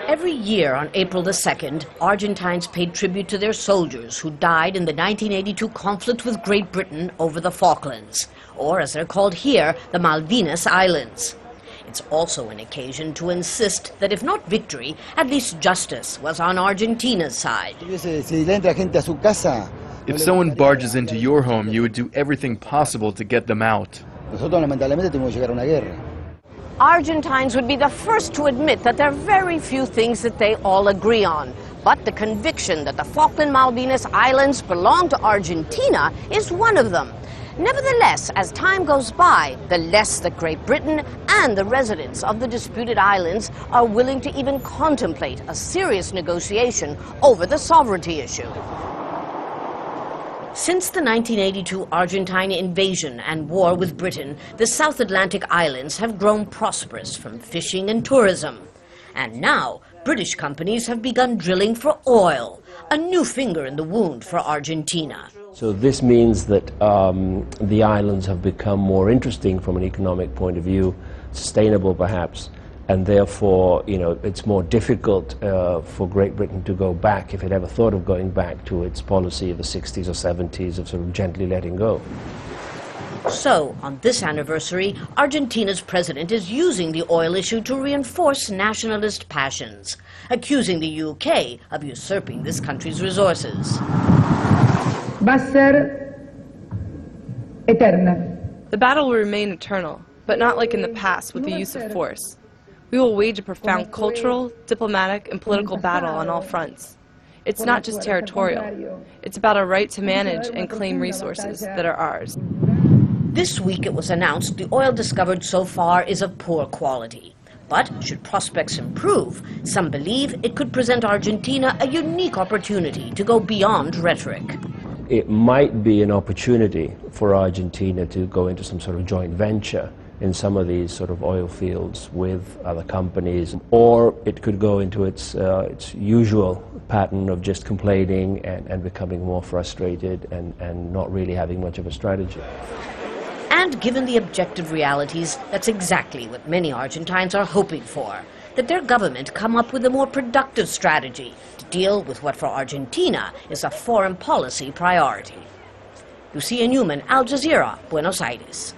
Every year on April the 2nd, Argentines paid tribute to their soldiers who died in the 1982 conflict with Great Britain over the Falklands, or as they're called here, the Malvinas Islands. It's also an occasion to insist that if not victory, at least justice was on Argentina's side. If someone barges into your home, you would do everything possible to get them out. Argentines would be the first to admit that there are very few things that they all agree on. But the conviction that the Falkland Malvinas Islands belong to Argentina is one of them. Nevertheless, as time goes by, the less that Great Britain and the residents of the disputed islands are willing to even contemplate a serious negotiation over the sovereignty issue. Since the 1982 Argentine invasion and war with Britain, the South Atlantic islands have grown prosperous from fishing and tourism. And now, British companies have begun drilling for oil, a new finger in the wound for Argentina. So this means that the islands have become more interesting from an economic point of view, sustainable perhaps, and therefore, it's more difficult for Great Britain to go back, if it ever thought of going back, to its policy of the 60s or 70s of sort of gently letting go. So, on this anniversary, Argentina's president is using the oil issue to reinforce nationalist passions, accusing the UK of usurping this country's resources. Va a ser eterna. The battle will remain eternal, but not like in the past with the use of force. We will wage a profound cultural, diplomatic, and political battle on all fronts. It's not just territorial. It's about our right to manage and claim resources that are ours. This week it was announced the oil discovered so far is of poor quality. But should prospects improve, some believe it could present Argentina a unique opportunity to go beyond rhetoric. It might be an opportunity for Argentina to go into some sort of joint venture in some of these sort of oil fields with other companies, or it could go into its usual pattern of just complaining and becoming more frustrated and not really having much of a strategy. And given the objective realities, that's exactly what many Argentines are hoping for, that their government come up with a more productive strategy to deal with what for Argentina is a foreign policy priority. Lucia Newman, Al Jazeera, Buenos Aires.